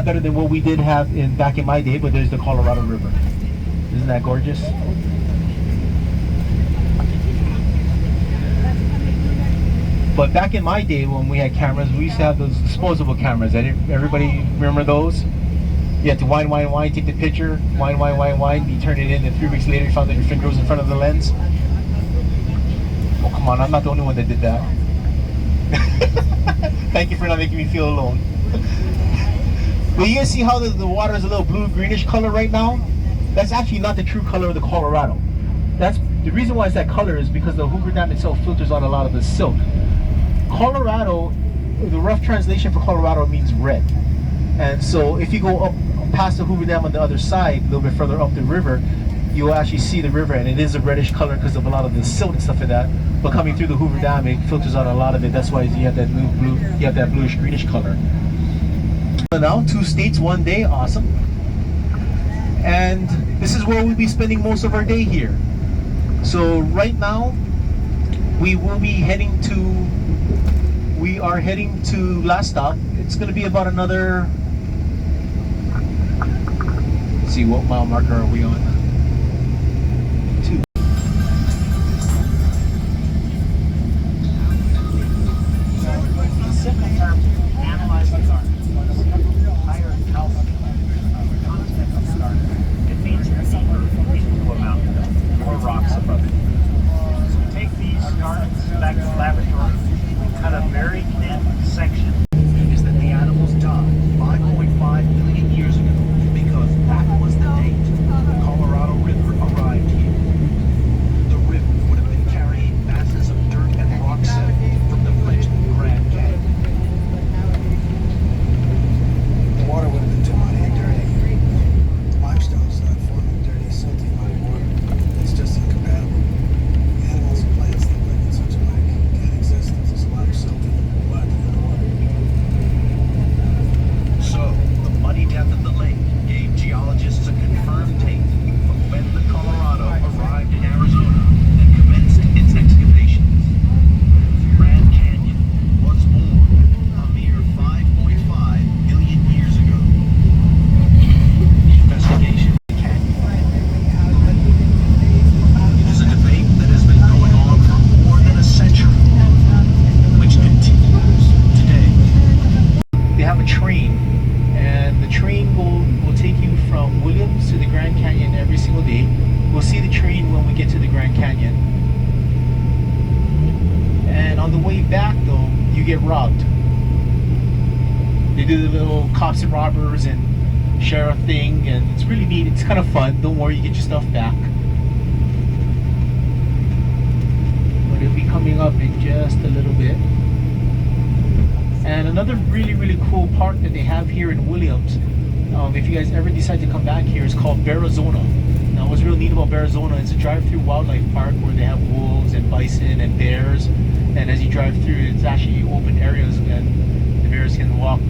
better than what we did have back in my day, but there's the Colorado River. Isn't that gorgeous? But back in my day when we had cameras, we used to have those disposable cameras. Everybody remember those? You had to wind, take the picture, wind. You turn it in, and 3 weeks later you found that your finger was in front of the lens. Oh, come on, I'm not the only one that did that. Thank you for not making me feel alone. But you guys see how the water is a little blue-greenish color right now? That's actually not the true color of the Colorado. That's the reason why it's that color is because the Hoover Dam itself filters out a lot of the silt. Colorado, the rough translation for Colorado means red. And so if you go up past the Hoover Dam on the other side, a little bit further up the river, you'll actually see the river, and it is a reddish color because of a lot of the silt and stuff like that. But coming through the Hoover Dam, it filters out a lot of it. That's why you have that you have that bluish greenish color. So now 2 states, 1 day, awesome. And this is where we'll be spending most of our day here. So right now, we are heading to last stop. It's going to be about another, let's see, what mile marker are we on? 2. Simple terms, analyze the car. Higher health content of the car. It means deeper into a mountain or rocks above it. So we take these gardens back to the laboratory. We cut a very thin section. Is that the animals died 5.5 million years ago because that was the date the Colorado River arrived here. The river would have been carrying masses of dirt and rock sediment from the rich Grand Canyon. The water would have been too muddy and dirty. Limestone's not forming dirty, silty, muddy water. It's just incompatible. Animals and plants that live in such a lake can't exist if there's a lot of silty mud in the water. So, the muddy depth of the lake gave geologists a confirmed date of when the Colorado arrived in Arizona and commenced its excavations. Grand Canyon was born a mere 5.5 million years ago. Investigation of the canyon. It is a debate that has been going on for more than a century, which continues today. They have a train, and the train will take you from Williams to the Grand Canyon every single day. We'll see the train when we get to the Grand Canyon. And on the way back though, you get robbed. They do the little cops and robbers and sheriff thing, and it's really neat. It's kind of fun. Don't worry, you get your stuff back. But it'll be coming up in just a little bit. And another really cool park that they have here in Williams, if you guys ever decide to come back here, is called Bearizona. Now what's real neat about Bearizona is a drive-through wildlife park where they have wolves and bison and bears, and as you drive through, it's actually open areas and the bears can walk.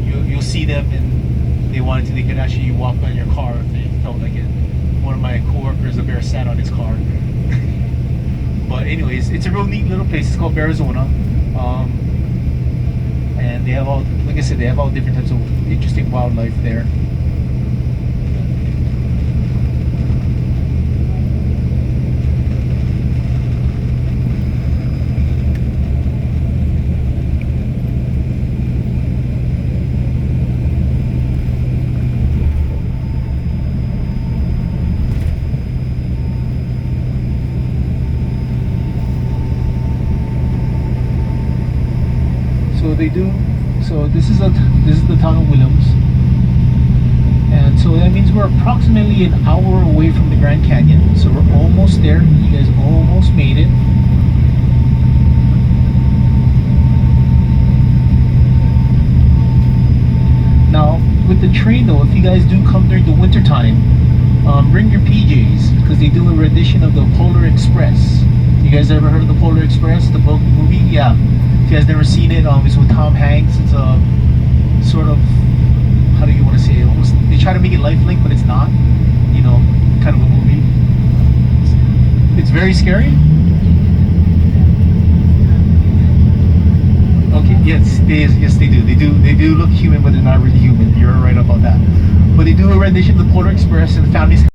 You'll see them, and they wanted to, they could actually walk on your car if they felt like it. One of my coworkers, a bear sat on his car. But anyways, it's a real neat little place. It's called Bearizona. And they have all, like I said, they have all different types of interesting wildlife there. So they do. So this is the town of Williams, and so that means we're approximately an hour away from the Grand Canyon. So we're almost there. You guys almost made it. Now with the train though, if you guys do come during the winter time, bring your PJs because they do a rendition of the Polar Express. You guys ever heard of the Polar Express, the book movie? Yeah. If you guys never seen it, it's with Tom Hanks. It's a sort of, how do you want to say it? Almost, they try to make it lifelink, but it's not. You know, kind of a movie. It's very scary. Okay, yes, they do. They do look human, but they're not really human. You're right about they do a rendition of the Polar Express and the families